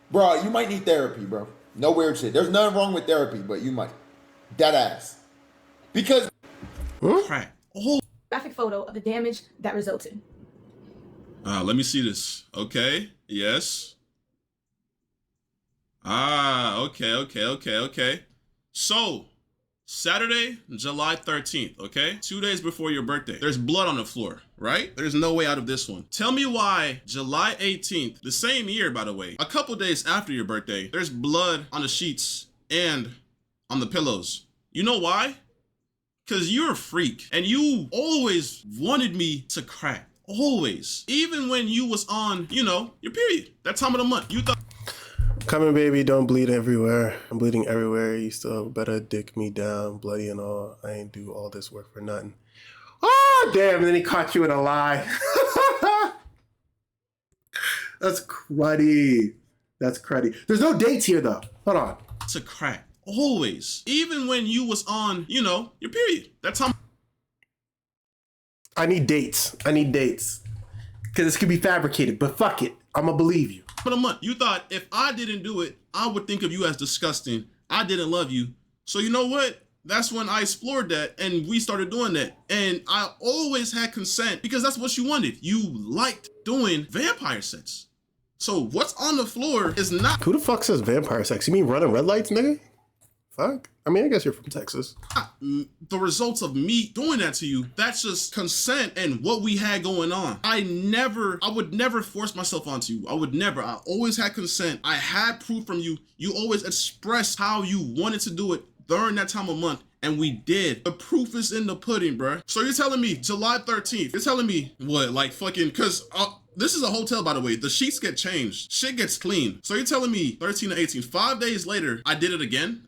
Bro, you might need therapy, bro. No weird shit. There's nothing wrong with therapy, but you might. Dead ass. Because crack. Oh. Graphic photo of the damage that resulted. Let me see this. Okay. Yes. Okay. So, Saturday, July 13th, okay? 2 days before your birthday. There's blood on the floor, right? There's no way out of this one. Tell me why July 18th, the same year, by the way, a couple days after your birthday, there's blood on the sheets and on the pillows. You know why? Because you're a freak and you always wanted me to crack. Always. Even when you was on, your period. That time of the month. You thought... Coming, baby, don't bleed everywhere. I'm bleeding everywhere. You still better dick me down, bloody and all. I ain't do all this work for nothing. Oh, damn. And then he caught you in a lie. That's cruddy. That's cruddy. There's no dates here, though. Hold on. To crack. Always. Even when you was on, your period. That time... I need dates. Because this could be fabricated, but fuck it. I'm gonna believe you. For the month. You thought if I didn't do it, I would think of you as disgusting. I didn't love you. So you know what? That's when I explored that and we started doing that. And I always had consent because that's what you wanted. You liked doing vampire sex. So what's on the floor is not... Who the fuck says vampire sex? You mean running red lights, nigga? Fuck. I mean, I guess you're from Texas. The results of me doing that to you, that's just consent and what we had going on. I would never force myself onto you. I always had consent. I had proof from you. You always expressed how you wanted to do it during that time of month. And we did. The proof is in the pudding, bruh. So you're telling me July 13th, you're telling me what, like fucking, cause this is a hotel, by the way. The sheets get changed. Shit gets clean. So you're telling me 13 to 18, 5 days later, I did it again?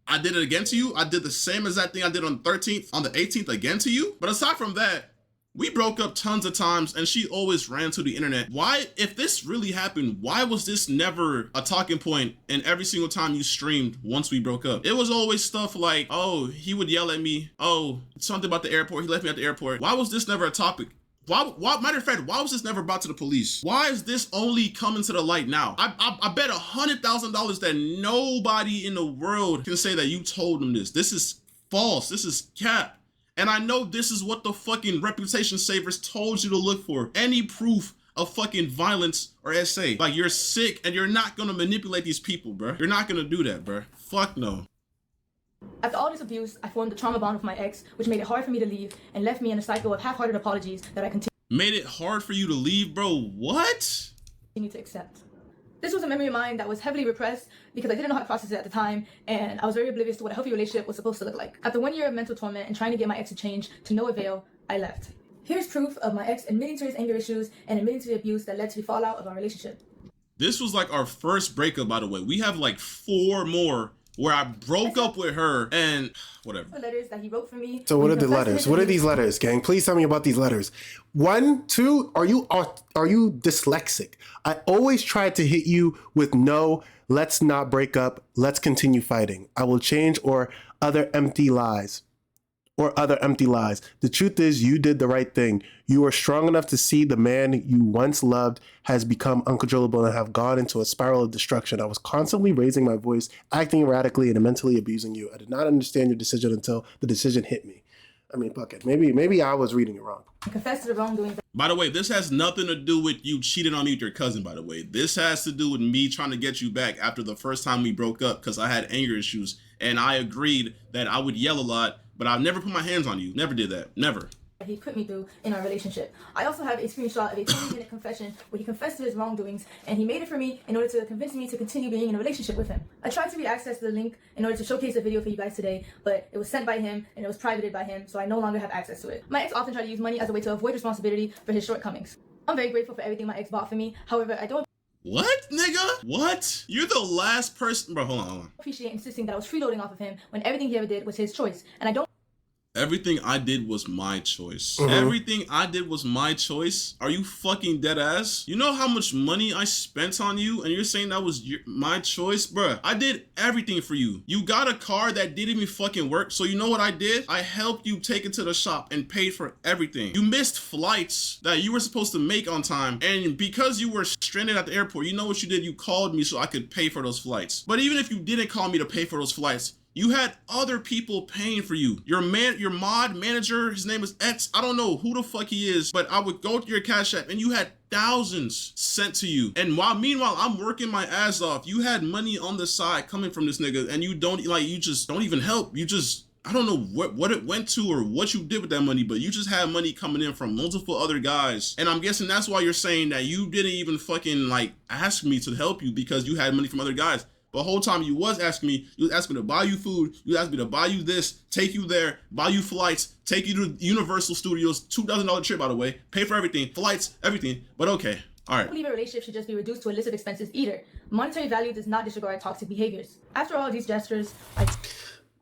I did it again to you. I did the same exact thing I did on the 13th, on the 18th again to you. But aside from that, we broke up tons of times and she always ran to the internet. Why, if this really happened, why was this never a talking point in every single time you streamed once we broke up? It was always stuff like, oh, he would yell at me. Oh, something about the airport. He left me at the airport. Why was this never a topic? Why, matter of fact, why was this never brought to the police? Why is this only coming to the light now? I bet $100,000 that nobody in the world can say that you told them this. This is false. This is cap. And I know this is what the fucking reputation savers told you to look for. Any proof of fucking violence or SA. Like, you're sick and you're not gonna manipulate these people, bro. You're not gonna do that, bro. Fuck no. After all this abuse, I formed a trauma bond with my ex, which made it hard for me to leave and left me in a cycle of half-hearted apologies that I Made it hard for you to leave, bro? What? continue to accept. This was a memory of mine that was heavily repressed because I didn't know how to process it at the time, and I was very oblivious to what a healthy relationship was supposed to look like. After 1 year of mental torment and trying to get my ex to change, to no avail, I left. Here's proof of my ex admitting to his anger issues and admitting to the abuse that led to the fallout of our relationship. This was like our first breakup, by the way. We have like 4 more where I broke up with her and whatever. The letters that he wrote for me. So what are the letters? What are these letters, gang? Please tell me about these letters. 1, 2, are you dyslexic? I always tried to hit you with no, let's not break up, let's continue fighting. I will change or other empty lies. The truth is, you did the right thing. You are strong enough to see the man you once loved has become uncontrollable and have gone into a spiral of destruction. I was constantly raising my voice, acting erratically, and mentally abusing you. I did not understand your decision until the decision hit me. I mean, fuck it. Maybe I was reading it wrong. Confess to the wrongdoing. By the way, this has nothing to do with you cheating on me with your cousin, by the way. This has to do with me trying to get you back after the first time we broke up because I had anger issues. And I agreed that I would yell a lot, but I've never put my hands on you. Never did that. Never. He put me through in our relationship. I also have a screenshot of a 20-minute confession where he confessed to his wrongdoings, and he made it for me in order to convince me to continue being in a relationship with him. I tried to re-access the link in order to showcase the video for you guys today, but it was sent by him and it was privated by him, so I no longer have access to it. My ex often tried to use money as a way to avoid responsibility for his shortcomings. I'm very grateful for everything my ex bought for me. However, I don't What, nigga? What? You're the last person. Bro, hold on. appreciate insisting that I was freeloading off of him when everything he ever did was his choice, and I don't Everything I did was my choice. Everything I did was my choice. Are you fucking dead ass? You know how much money I spent on you and you're saying that was my choice? Bruh, I did everything for you. You got a car that didn't even fucking work. So you know what I did? I helped you take it to the shop and paid for everything. You missed flights that you were supposed to make on time. And because you were stranded at the airport, you know what you did? You called me so I could pay for those flights. But even if you didn't call me to pay for those flights, you had other people paying for you. Your mod manager, his name is X. I don't know who the fuck he is, but I would go to your Cash App and you had thousands sent to you. And meanwhile, I'm working my ass off. You had money on the side coming from this nigga and you just don't even help. I don't know what it went to or what you did with that money, but you just had money coming in from multiple other guys. And I'm guessing that's why you're saying that you didn't even fucking ask me to help you because you had money from other guys. The whole time you was asking me to buy you food, you asked me to buy you this, take you there, buy you flights, take you to Universal Studios, $2,000 trip, by the way, pay for everything, flights, everything, but okay, all right. I believe a relationship should just be reduced to a list of expenses either. Monetary value does not disregard toxic behaviors. After all these gestures,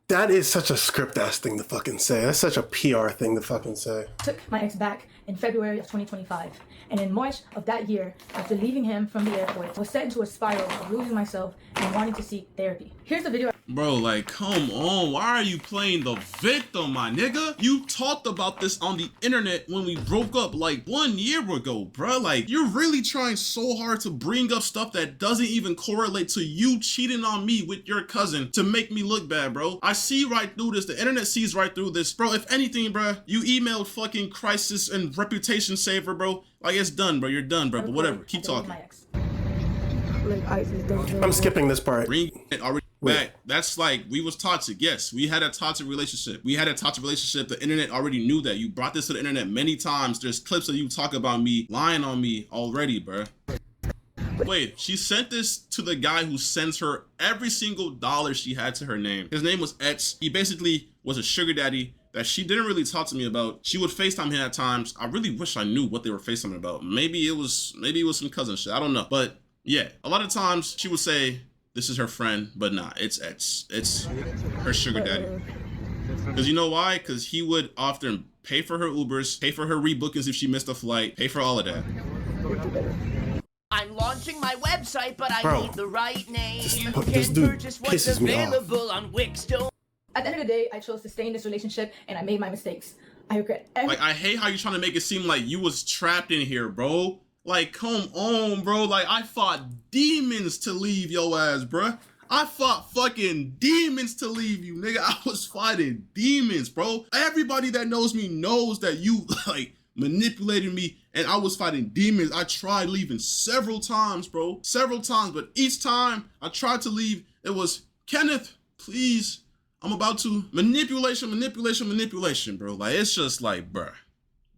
That is such a script-ass thing to fucking say. That's such a PR thing to fucking say. took my ex back in February of 2025. And in March of that year, after leaving him from the airport, was set into a spiral of losing myself and wanting to seek therapy. Here's the video. Bro, come on. Why are you playing the victim, my nigga? You talked about this on the internet when we broke up 1 year ago, bro. You're really trying so hard to bring up stuff that doesn't even correlate to you cheating on me with your cousin to make me look bad, bro. I see right through this. The internet sees right through this. Bro, if anything, bro, you emailed fucking crisis and reputation saver, bro. It's done, bro. You're done, bro. But whatever. Keep talking. I'm skipping this part. Bring it already back. That's we was toxic. Yes, we had a toxic relationship. The internet already knew that. You brought this to the internet many times. There's clips of you talking about me, lying on me already, bro. Wait, she sent this to the guy who sends her every single dollar she had to her name. His name was X. He basically was a sugar daddy that she didn't really talk to me about. She would FaceTime him at times. I really wish I knew what they were FaceTiming about. Maybe it was some cousin shit. I don't know. But yeah, a lot of times she would say, this is her friend, but nah, it's her sugar daddy. Because you know why? Because he would often pay for her Ubers, pay for her rebookings if she missed a flight, pay for all of that. I'm launching my website, but I Bro, need the right name. this dude pisses me off. Available on Wix. Don't At the end of the day, I chose to stay in this relationship and I made my mistakes. I regret every Like, I hate how you're trying to make it seem like you was trapped in here, bro. Like, come on, bro. Like, I fought demons to leave your ass, bruh. I fought fucking demons to leave you, nigga. I was fighting demons, bro. Everybody that knows me knows that you, like, manipulated me and I was fighting demons. I tried leaving several times, bro. Several times, but each time I tried to leave, it was, Kenneth, please. I'm about to manipulation, bro. Like, it's just like, bruh.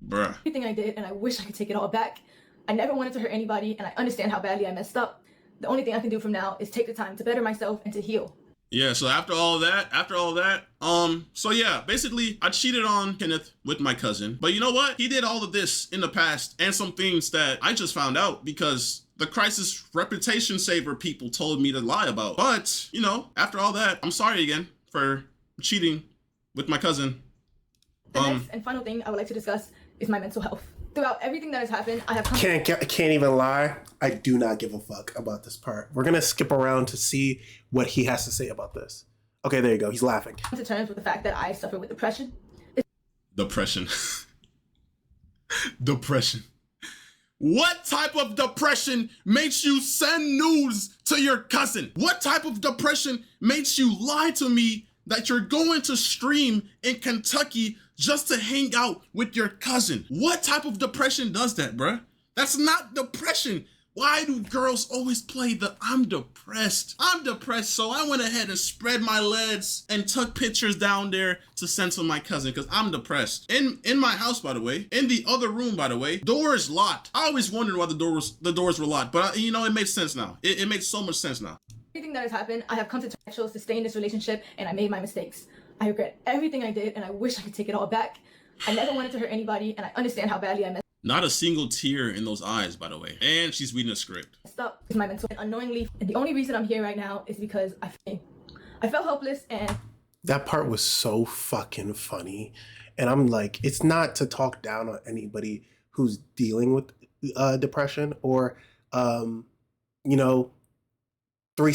everything I did, and I wish I could take it all back. I never wanted to hurt anybody, and I understand how badly I messed up. The only thing I can do from now is take the time to better myself and to heal. Yeah, so after all that, so yeah, basically I cheated on Kenneth with my cousin. But you know what? He did all of this in the past and some things that I just found out because the crisis reputation saver people told me to lie about. But, you know, after all that, I'm sorry again for cheating with my cousin. The next and final thing I would like to discuss is my mental health. Throughout everything that has happened, I have come Can't even lie. I do not give a fuck about this part. We're gonna skip around to see what he has to say about this. Okay, there you go. He's laughing. to terms with the fact that I suffer with depression. Depression. Depression. What type of depression makes you send news to your cousin? What type of depression makes you lie to me that you're going to stream in Kentucky just to hang out with your cousin? What type of depression does that, bruh? That's not depression. Why do girls always play the I'm depressed? I'm depressed, so I went ahead and spread my legs and took pictures down there to send to my cousin because I'm depressed. In my house, by the way, in the other room, by the way, door is locked. I always wondered why the doors were locked, but you know, it makes sense now. It makes so much sense now. Everything that has happened, I have come to terms. I chose to stay in this relationship and I made my mistakes. I regret everything I did and I wish I could take it all back. I never wanted to hurt anybody and I understand how badly I messed Not a single tear in those eyes, by the way. And she's reading a script. up with my mental unknowingly. And the only reason I'm here right now is because I felt helpless and That part was so fucking funny. And I'm like, it's not to talk down on anybody who's dealing with depression or, you know, doing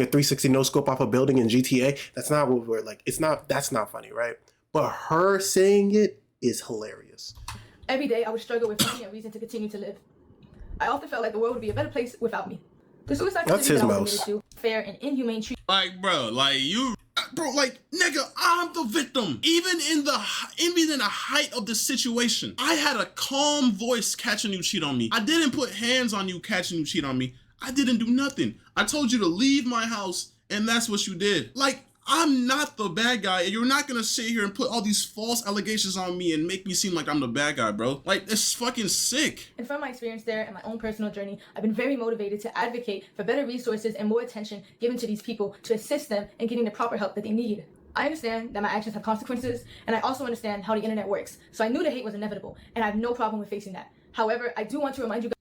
a 360 no scope off a building in GTA. That's not what we're like. That's not funny, right? But her saying it is hilarious. every day I would struggle with finding a reason to continue to live. I often felt like the world would be a better place without me. The suicide That's that his I was mouse. committed to, fair and inhumane treatment. Like, bro, like, nigga, I'm the victim. Even in the height of the situation, I had a calm voice catching you cheat on me. I didn't put hands on you catching you cheat on me. I didn't do nothing. I told you to leave my house, and that's what you did. Like, I'm not the bad guy, and you're not gonna sit here and put all these false allegations on me and make me seem like I'm the bad guy, bro. Like, it's fucking sick. And from my experience there and my own personal journey, I've been very motivated to advocate for better resources and more attention given to these people to assist them in getting the proper help that they need. I understand that my actions have consequences, and I also understand how the internet works. So I knew the hate was inevitable, and I have no problem with facing that. However, I do want to remind you guys.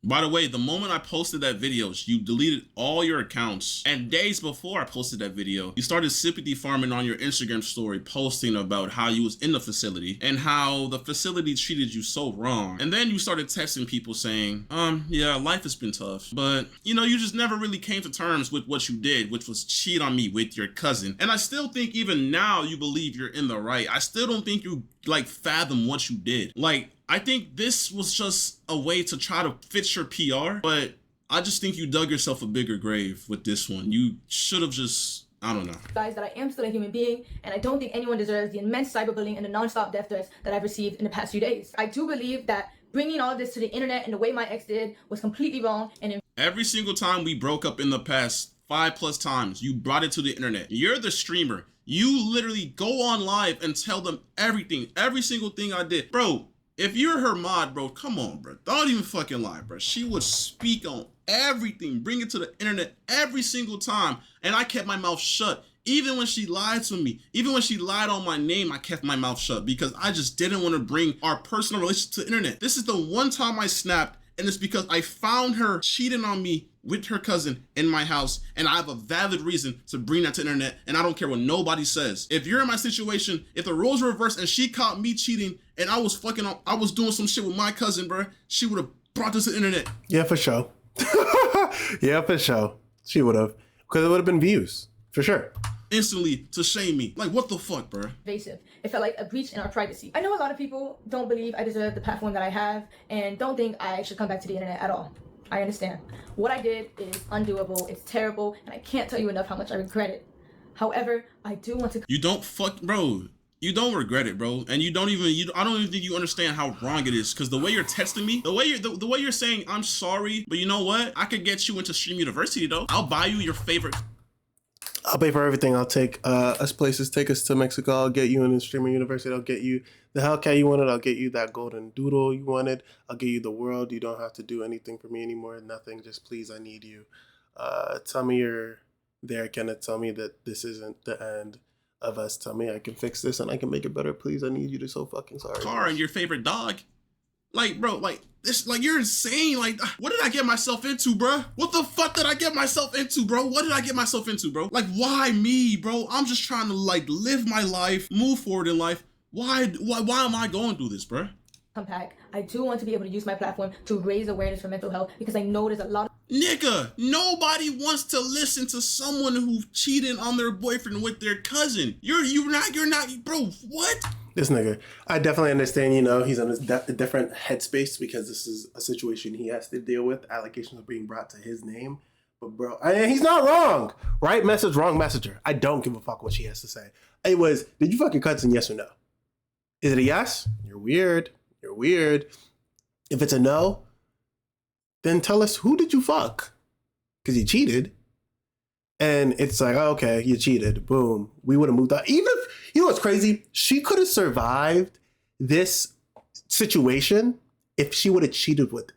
By the way, the moment I posted that video, you deleted all your accounts. And days before I posted that video, you started sympathy farming on your Instagram story, posting about how you was in the facility and how the facility treated you so wrong. And then you started texting people saying, yeah, life has been tough. But, you know, you just never really came to terms with what you did, which was cheat on me with your cousin. And I still think even now you believe you're in the right. I still don't think you, like, fathom what you did. Like, I think this was just a way to try to fix your PR, but I just think you dug yourself a bigger grave with this one. You should have just, I don't know. Guys, that I am still a human being, and I don't think anyone deserves the immense cyberbullying and the non-stop death threats that I've received in the past few days. I do believe that bringing all this to the internet and the way my ex did was completely wrong. And every single time we broke up in the past 5+ times, you brought it to the internet. You're the streamer. You literally go on live and tell them everything, every single thing I did. Bro, if you're her mod, bro, come on, bro. Don't even fucking lie, bro. She would speak on everything, bring it to the internet every single time. And I kept my mouth shut. Even when she lied to me, even when she lied on my name, I kept my mouth shut because I just didn't want to bring our personal relationship to the internet. This is the one time I snapped and it's because I found her cheating on me with her cousin in my house, and I have a valid reason to bring that to the internet, and I don't care what nobody says. If you're in my situation, if the roles were reversed and she caught me cheating and I was doing some shit with my cousin, bro, she would have brought this to the internet. Yeah, for sure. Yeah, for sure. She would have, because it would have been views, for sure. Instantly to shame me. Like, what the fuck, bro? Invasive. It felt like a breach in our privacy. I know a lot of people don't believe I deserve the platform that I have and don't think I should come back to the internet at all. I understand. What I did is undoable, it's terrible, and I can't tell you enough how much I regret it. However, I do want to— You don't You don't regret it, bro. And I don't even think you understand how wrong it is. Cause the way you're texting me, the way you're saying, I'm sorry, but you know what? I could get you into Stream University though. I'll buy you your favorite. I'll pay for everything. I'll take us places, take us to Mexico. I'll get you in the streaming university. I'll get you the Hellcat you wanted. I'll get you that golden doodle you wanted. I'll get you the world. You don't have to do anything for me anymore. Nothing. Just please, I need you. Tell me you're there, Kenneth. Tell me that this isn't the end of us. Tell me I can fix this and I can make it better. Please, I need you to so fucking sorry. Car and your favorite dog. Like, bro, like this, like you're insane. Like, what did I get myself into, bro? What the fuck did I get myself into, bro? What did I get myself into, bro? Like, why me, bro? I'm just trying to like live my life, move forward in life. Why am I going through this, bro? come back. I do want to be able to use my platform to raise awareness for mental health because I know there's a lot of— Nigga, nobody wants to listen to someone who cheated on their boyfriend with their cousin. You're not, bro, what? This nigga, I definitely understand, you know, he's in a different headspace because this is a situation he has to deal with. Allegations are being brought to his name. But bro, he's not wrong. Right message, wrong messenger. I don't give a fuck what she has to say. It was, did you fuck your cousin, yes or no? Is it a yes? You're weird. You're weird. If it's a no, then tell us, who did you fuck? Because you cheated. And it's like, oh, okay, you cheated. Boom. We would have moved on. Even if, you know what's crazy? She could have survived this situation if she would have cheated with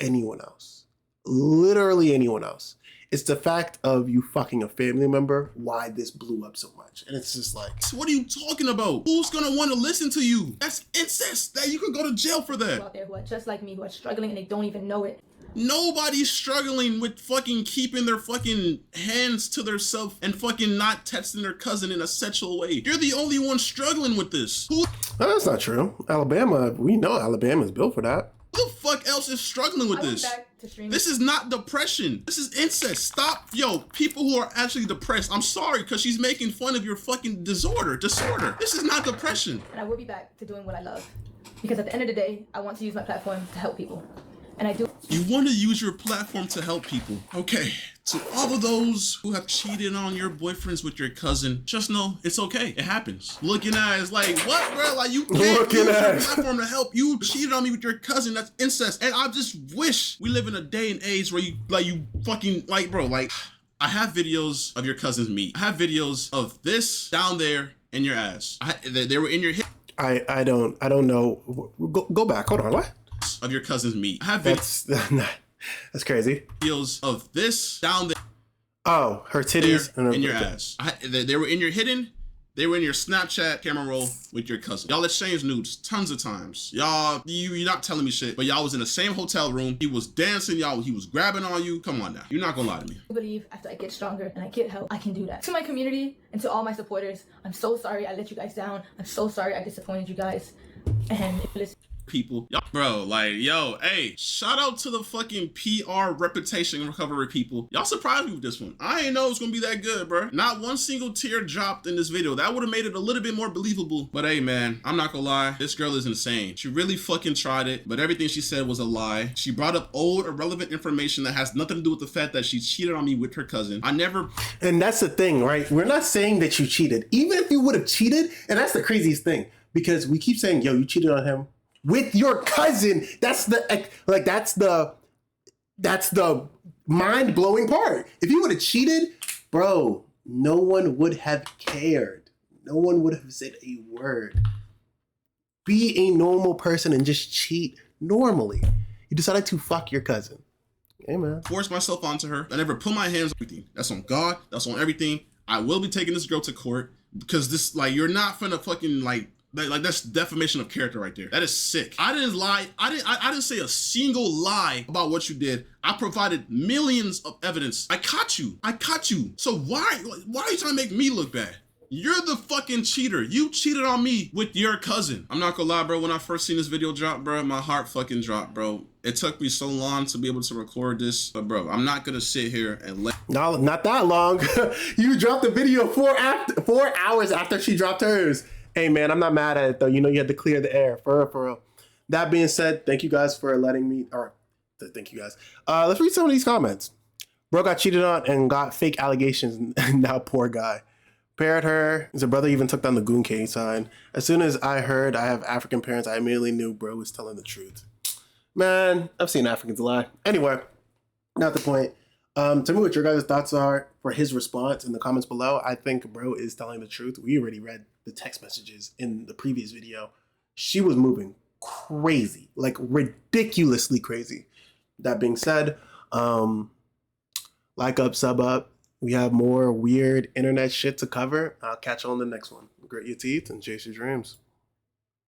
anyone else. Literally anyone else. It's the fact of you fucking a family member, why this blew up so much. And it's just like, what are you talking about? Who's gonna want to listen to you? That's incest. That you could go to jail for that. out there who are just like me, who are struggling and they don't even know it. Nobody's struggling with fucking keeping their fucking hands to themselves and fucking not texting their cousin in a sexual way. You're the only one struggling with this. Who no, that's not true. Alabama, we know Alabama's built for that. the fuck else is struggling with this? This is not depression. This is incest. Stop. Yo, people who are actually depressed, I'm sorry, because she's making fun of your fucking disorder. This is not depression. And I will be back to doing what I love. Because at the end of the day, I want to use my platform to help people. And I do. You want to use your platform to help people. Okay, to all of those who have cheated on your boyfriends with your cousin, just know it's okay. It happens. Looking at it, it's like, what, bro? Like, you can't use your platform to help. You cheated on me with your cousin. That's incest. And I just wish we live in a day and age where you fucking, like, bro, like, I have videos of your cousin's meat. I have videos of this down there in your ass. They were in your hip. I don't know. Go back. Hold on. What? Of your cousin's meat. I have that's crazy. Videos of this down there. Oh, her titties and in your ass. They were in your hidden. They were in your Snapchat camera roll with your cousin. Y'all exchanged nudes tons of times. Y'all, you're not telling me shit, but y'all was in the same hotel room. He was dancing, y'all. He was grabbing on you. Come on now. You're not gonna lie to me. I believe after I get stronger and I get help, I can do that. To my community and to all my supporters, I'm so sorry I let you guys down. I'm so sorry I disappointed you guys. And listen. People, bro, like, yo, hey, shout out to the fucking PR reputation recovery people. Y'all surprised me with this one. I ain't know it was gonna be that good, bro. Not one single tear dropped in this video. That would have made it a little bit more believable. But hey, man, I'm not gonna lie. This girl is insane. She really fucking tried it, but everything she said was a lie. She brought up old, irrelevant information that has nothing to do with the fact that she cheated on me with her cousin. And that's the thing, right? We're not saying that you cheated. Even if you would have cheated, and that's the craziest thing, because we keep saying, yo, you cheated on him with your cousin. That's the mind-blowing part. If you would have cheated, bro, no one would have cared. No one would have said a word. Be a normal person and just cheat normally. You decided to fuck your cousin. Hey, man. Forced myself onto her. I never put my hands on everything. That's on God. That's on everything. I will be taking this girl to court because this, like, you're not finna fucking, like, Like that's defamation of character right there. That is sick. I didn't lie. I didn't say a single lie about what you did. I provided millions of evidence. I caught you. So why are you trying to make me look bad? You're the fucking cheater. You cheated on me with your cousin. I'm not gonna lie, bro. When I first seen this video drop, bro, my heart fucking dropped, bro. It took me so long to be able to record this, but bro, I'm not gonna sit here and let. No, not that long. You dropped the video 4 hours after she dropped hers. Hey man, I'm not mad at it though. You know you had to clear the air, for real. That being said, thank you guys for letting me. Or thank you guys. Let's read some of these comments. Bro got cheated on and got fake allegations. Now poor guy. Paired her. His brother even took down the Goon K sign. As soon as I heard I have African parents, I immediately knew bro was telling the truth. Man, I've seen Africans lie. Anyway, not the point. Tell me what your guys' thoughts are for his response in the comments below. I think bro is telling the truth. We already read the text messages in the previous video. She was moving crazy, like ridiculously crazy. That being said, like up, sub up. We have more weird internet shit to cover. I'll catch you on the next one. Grit your teeth and chase your dreams.